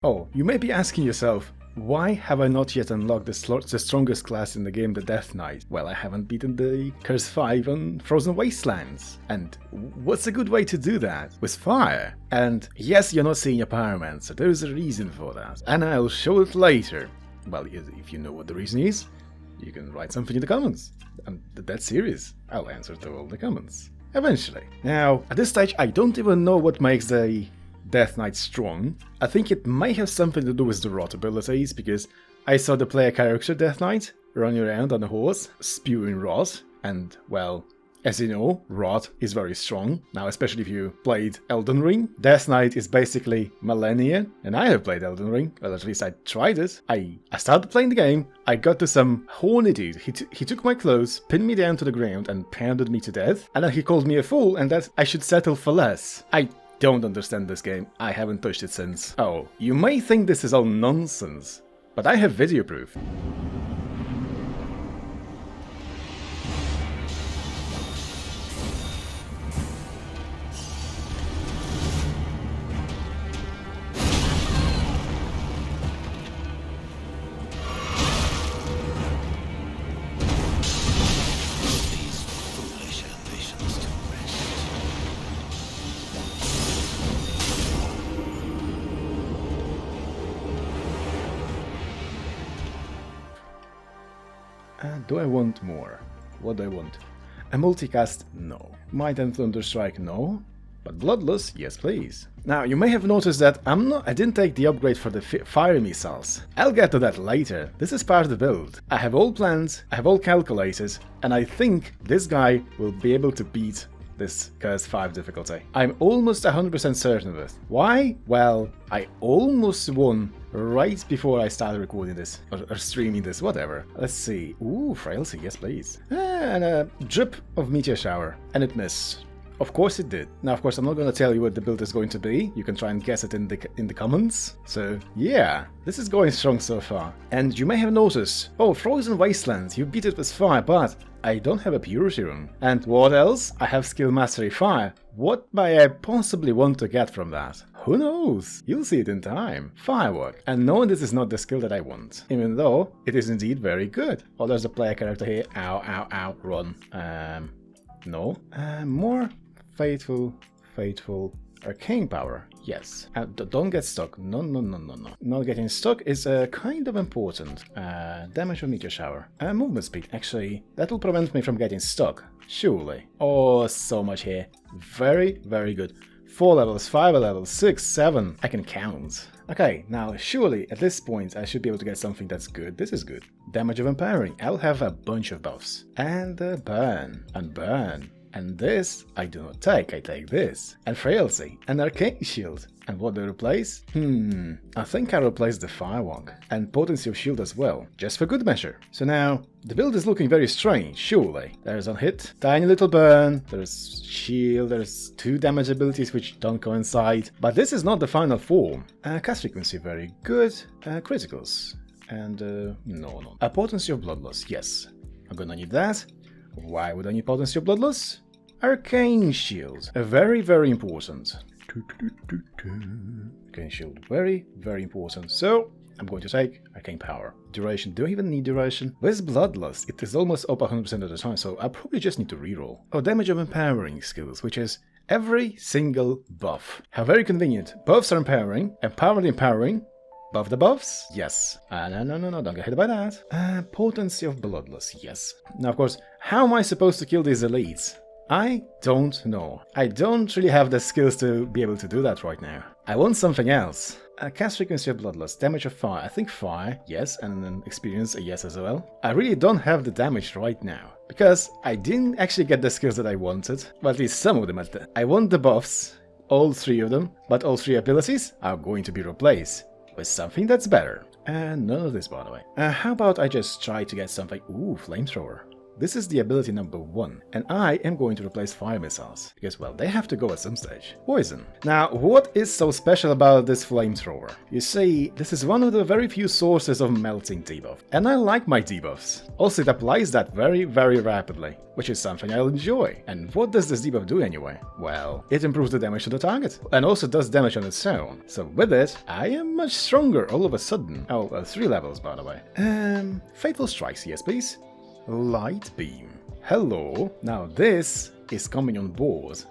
Oh, you may be asking yourself, why have I not yet unlocked the strongest class in the game, the Death Knight? Well, I haven't beaten the Curse 5 on Frozen Wastelands. And what's a good way to do that? With fire. And yes, you're not seeing a pyromancer, there is a reason for that. And I'll show it later. Well, if you know what the reason is, you can write something in the comments. And that's serious. I'll answer to all the comments. Eventually. Now, at this stage, I don't even know what makes the Death Knight strong. I think it may have something to do with the rot abilities, because I saw the player character Death Knight running around on a horse, spewing rot, and, well, as you know, rot is very strong. Now, especially if you played Elden Ring. Death Knight is basically Millennia, and I have played Elden Ring. Well, at least I tried it. I started playing the game, I got to some horny dude. He took my clothes, pinned me down to the ground, and pounded me to death. And then he called me a fool, and that I should settle for less. I don't understand this game. I haven't touched it since. Oh, you may think this is all nonsense, but I have video proof. Do I want more? What do I want? A multicast? No. Might and Thunderstrike? No. But Bloodlust? Yes, please. Now, you may have noticed that I didn't take the upgrade for the fire missiles. I'll get to that later. This is part of the build. I have all plans, I have all calculated, and I think this guy will be able to beat this Curse 5 difficulty. I'm almost 100% certain of it. Why? Well, I almost won right before I started recording this, or streaming this, whatever. Let's see. Ooh, frailty, yes please. And a drip of meteor shower, and it missed. Of course it did. Now, of course, I'm not going to tell you what the build is going to be. You can try and guess it in the comments. So, yeah, this is going strong so far. And you may have noticed, oh, Frozen Wastelands, you beat it with fire, but I don't have a Purity Rune. And what else? I have Skill Mastery Fire. What may I possibly want to get from that? Who knows? You'll see it in time. Firework. And no, this is not the skill that I want, even though it is indeed very good. Oh, there's a player character here. Ow, ow, ow, run. No. More faithful arcane power. Yes. Don't get stuck. No. Not getting stuck is kind of important. Damage of meteor shower. Movement speed. Actually, that'll prevent me from getting stuck. Surely. Oh, so much here. Very, very good. 4 levels, 5 levels, 6, 7. I can count. Okay, now surely at this point I should be able to get something that's good. This is good. Damage of empowering. I'll have a bunch of buffs. And burn. And burn. And this I do not take, I take this. And frailty. And arcane shield. And what do I replace? I think I replace the firewalk. And potency of shield as well, just for good measure. So now, the build is looking very strange, surely. There's on hit, tiny little burn, there's shield, there's 2 damage abilities which don't coincide. But this is not the final form. Cast frequency very good. Criticals. And no. A potency of bloodlust, yes. I'm gonna need that. Why would I need potency of bloodlust? Arcane shield. Very, very important. Arcane shield. Very, very important. So, I'm going to take arcane power. Duration. Do I even need duration? With bloodlust, it is almost up 100% of the time, so I probably just need to reroll. Oh, damage of empowering skills, which is every single buff. How very convenient. Buffs are empowering. Empowering. Buff the buffs? Yes. No, don't get hit by that. Potency of bloodlust, yes. Now, of course, how am I supposed to kill these elites? I don't know. I don't really have the skills to be able to do that right now. I want something else. Cast frequency of bloodlust, damage of fire. I think fire, yes, and then experience, a yes as well. I really don't have the damage right now, because I didn't actually get the skills that I wanted. Well, at least some of them. I want the buffs, all 3 of them, but all 3 abilities are going to be replaced with something that's better. And none of this, by the way. How about I just try to get something... Ooh, flamethrower. This is the ability number 1, and I am going to replace fire missiles, because, well, they have to go at some stage. Poison. Now, what is so special about this flamethrower? You see, this is one of the very few sources of melting debuff, and I like my debuffs. Also, it applies that very, very rapidly, which is something I'll enjoy. And what does this debuff do anyway? Well, it improves the damage to the target, and also does damage on its own. So with it, I am much stronger all of a sudden. Oh, 3 levels, by the way. Fateful Strikes, yes please. Light Beam. Hello. Now this is coming on board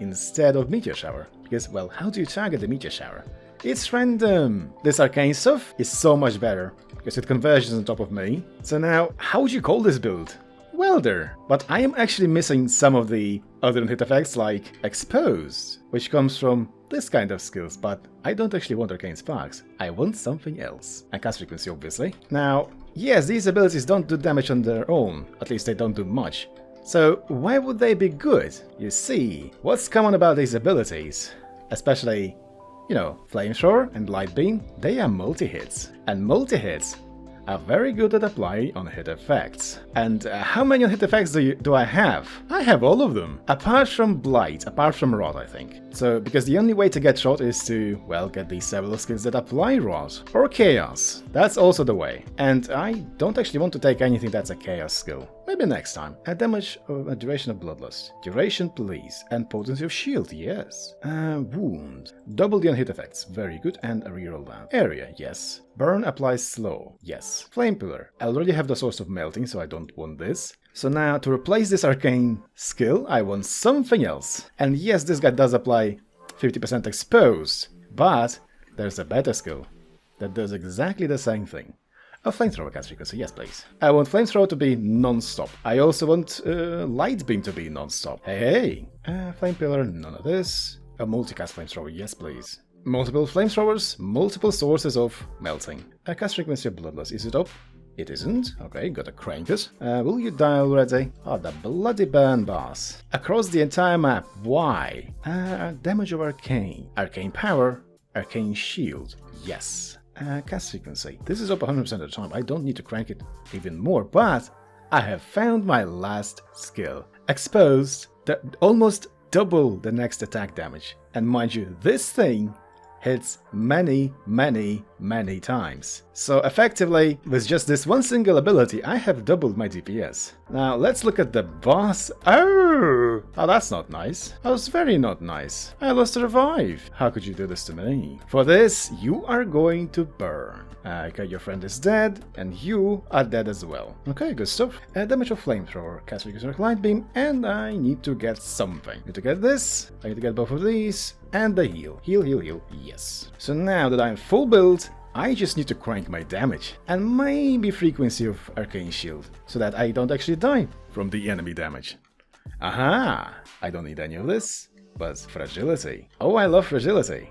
instead of Meteor Shower. Because, well, how do you target the Meteor Shower? It's random. This arcane stuff is so much better, because it converges on top of me. So now, how would you call this build? Welder. But I am actually missing some of the other hit effects like Exposed, which comes from this kind of skills, but I don't actually want Arcane Sparks. I want something else. And Cast Frequency, obviously. Now, yes, these abilities don't do damage on their own, at least they don't do much. So why would they be good? You see, what's common about these abilities, especially, you know, Flamethrower and Light Beam, they are multi-hits. And multi-hits are very good at applying on hit effects. And how many hit effects do I have? I have all of them. Apart from Blight, apart from Rot, I think. So, because the only way to get Rot is to, well, get these several skills that apply Rot. Or Chaos. That's also the way. And I don't actually want to take anything that's a Chaos skill. Maybe next time. A damage of a duration of Bloodlust. Duration, please. And potency of shield, yes. Wound. Double the hit effects, very good. And a reroll down. Area, yes. Burn applies slow, yes. Flame Pillar. I already have the source of melting, so I don't want this. So now, to replace this arcane skill, I want something else. And yes, this guy does apply 50% exposed, but there's a better skill that does exactly the same thing. A Flamethrower Cast Frequency, yes please. I want Flamethrower to be non-stop. I also want Light Beam to be non-stop. Hey! Flame Pillar, none of this. A multicast Flamethrower, yes please. Multiple Flamethrowers, multiple sources of melting. A Cast Frequency of Bloodlust, is it up? It isn't. Okay, gotta crank it. Will you die already? Oh, the bloody burn boss. Across the entire map, why? Damage of Arcane. Arcane Power. Arcane Shield. Yes. Cast Frequency. This is up 100% of the time. I don't need to crank it even more, but I have found my last skill. Exposed. Almost double the next attack damage. And mind you, this thing hits many, many, many times. So effectively, with just this one single ability, I have doubled my DPS. Now let's look at the boss. Oh, that's not nice. That was very not nice. I lost a revive. How could you do this to me? For this, you are going to burn. Okay, your friend is dead, and you are dead as well. Okay, good stuff. Damage of Flamethrower, Cast Frequency Light Beam, and I need to get something. I need to get this, I need to get both of these, and the heal. Heal, heal, heal, yes. So now that I'm full build, I just need to crank my damage, and maybe frequency of Arcane Shield, so that I don't actually die from the enemy damage. Aha! I don't need any of this, but Fragility. Oh, I love Fragility.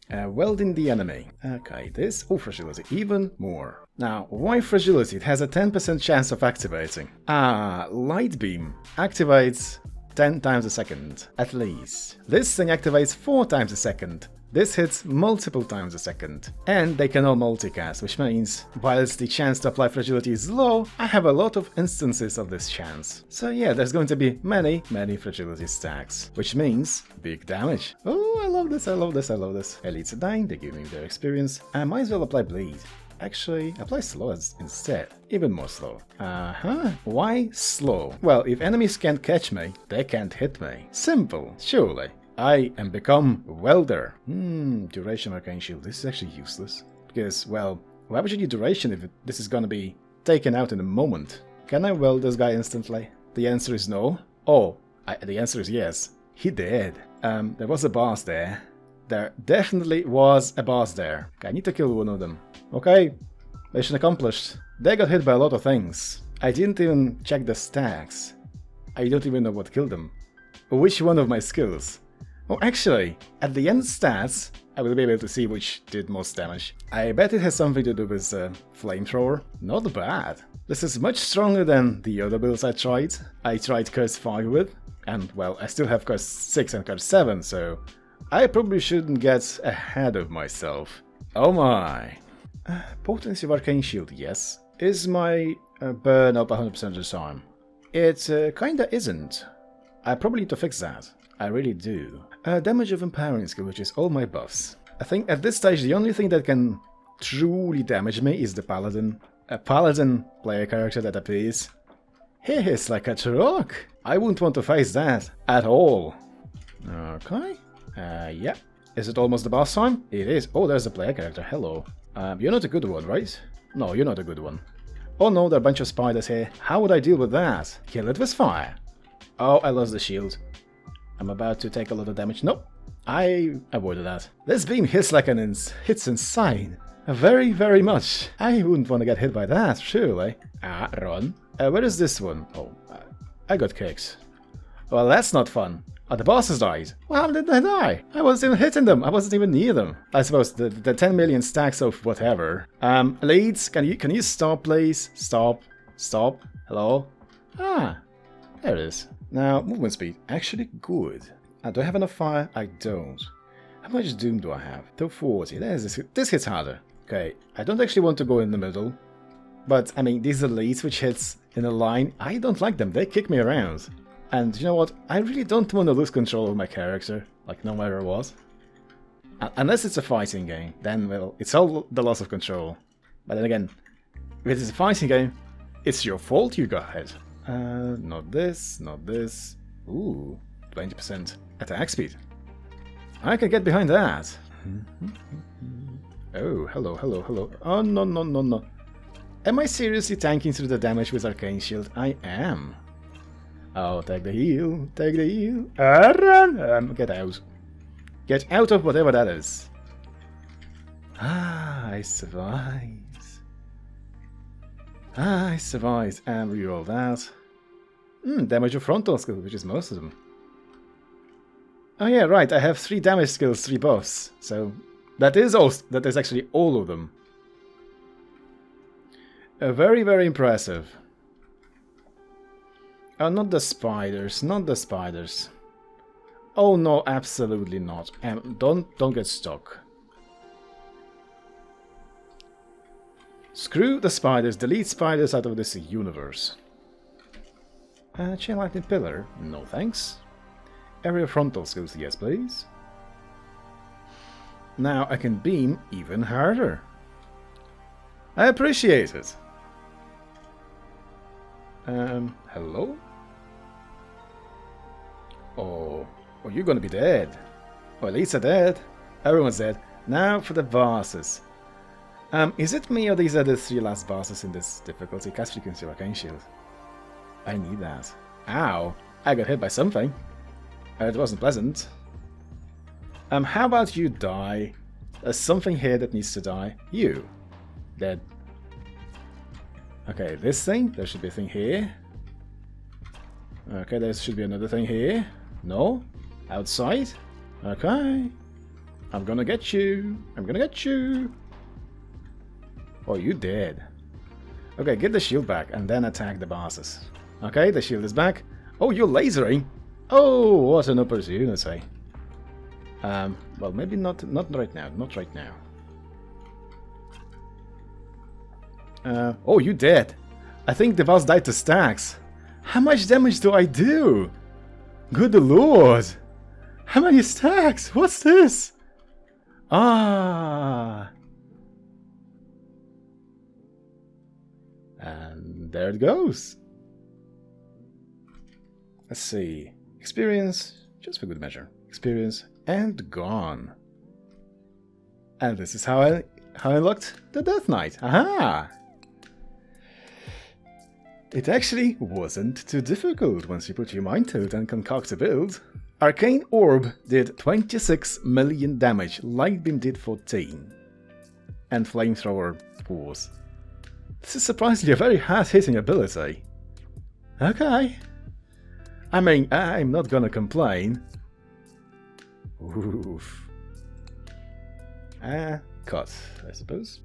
Welding the enemy. Okay, this. Oh, Fragility, even more. Now, why Fragility? It has a 10% chance of activating. Light Beam activates 10 times a second, at least. This thing activates 4 times a second. This hits multiple times a second. And they can all multicast, which means, whilst the chance to apply Fragility is low, I have a lot of instances of this chance. So yeah, there's going to be many, many Fragility stacks, which means big damage. Oh, I love this, I love this, I love this. Elites are dying, they give me their experience. I might as well apply Bleed. Actually, apply slow instead. Even more slow. Why slow? Well, if enemies can't catch me, they can't hit me. Simple, surely. I am become Welder. Duration Arcane Shield. This is actually useless. Because, well, why would you need duration if this is gonna be taken out in a moment? Can I weld this guy instantly? The answer is no. Oh, the answer is yes. He did. There was a boss there. There definitely was a boss there. Okay, I need to kill one of them. Okay, mission accomplished. They got hit by a lot of things. I didn't even check the stacks. I don't even know what killed them. Which one of my skills? Oh, actually, at the end stats, I will be able to see which did most damage. I bet it has something to do with Flamethrower. Not bad. This is much stronger than the other builds I tried. I tried Curse 5 with, and well, I still have Curse 6 and Curse 7, so I probably shouldn't get ahead of myself. Oh my. Potency of Arcane Shield, yes. Is my burn up 100% of the time. It kinda isn't. I probably need to fix that. I really do. Damage of empowering skill, which is all my buffs. I think at this stage the only thing that can truly damage me is the paladin. A paladin player character that appears. He is like a truck. I wouldn't want to face that at all. Okay. Yeah. Is it almost the boss time? It is. Oh, there's a player character. Hello. You're not a good one, right? No, you're not a good one. Oh no, there are a bunch of spiders here. How would I deal with that? Kill it with fire. Oh, I lost the shield. I'm about to take a lot of damage. Nope. I avoided that. This beam hits like hits insane. Very, very much. I wouldn't want to get hit by that, surely. Run. Where is this one? Oh, I got kicks. Well, that's not fun. Oh, the bosses died. Well, how did they die? I wasn't even hitting them. I wasn't even near them. I suppose the 10 million stacks of whatever. Leads, can you stop, please? Stop. Stop. Hello? Ah, there it is. Now, movement speed. Actually good. Do I have enough fire? I don't. How much doom do I have? 240. This hits harder. Okay, I don't actually want to go in the middle. But, I mean, these elites which hits in a line, I don't like them. They kick me around. And you know what? I really don't want to lose control of my character, like no matter what. Unless it's a fighting game, then, well, it's all the loss of control. But then again, if it's a fighting game, it's your fault you got hit. Not this, not this. Ooh, 20% attack speed. I can get behind that. Oh, hello, hello, hello. Oh, no, no, no, no. Am I seriously tanking through the damage with Arcane Shield? I am. Oh, take the heal, take the heal. Run! Get out. Get out of whatever that is. Ah, I survived. Ah, I survived. And reroll that. Damage of frontal skill, which is most of them. Oh yeah, right, I have 3 damage skills, 3 buffs. So, that is actually all of them. Very, very impressive. Oh, not the spiders, not the spiders. Oh no, absolutely not. Don't get stuck. Screw the spiders, delete spiders out of this universe. Chain lightning pillar, no thanks. Area frontal skills, yes please. Now I can beam even harder. I appreciate it. Hello? Oh, you're gonna be dead. Well, elites are dead. Everyone's dead. Now for the bosses. Is it me or these are the 3 last bosses in this difficulty? Cast frequency, Arcane Shield. I need that. Ow! I got hit by something. It wasn't pleasant. How about you die? There's something here that needs to die. You. Dead. Okay, this thing. There should be a thing here. Okay, there should be another thing here. No? Outside? Okay. I'm gonna get you. I'm gonna get you. Oh, you dead. Okay, get the shield back and then attack the bosses. Okay, the shield is back. Oh, you're lasering. Oh, what an opportunity. Well, maybe not right now. Not right now. Oh, you dead. I think the boss died to stacks. How much damage do I do? Good lord. How many stacks? What's this? Ah. And there it goes. Let's see. Experience, just for good measure. Experience, and gone. And this is how I unlocked the Death Knight. Aha! It actually wasn't too difficult once you put your mind to it and concoct a build. Arcane Orb did 26 million damage, Lightbeam did 14. And Flamethrower 4. This is surprisingly a very hard-hitting ability. Okay. I mean, I'm not gonna complain. Oof. Cut, I suppose.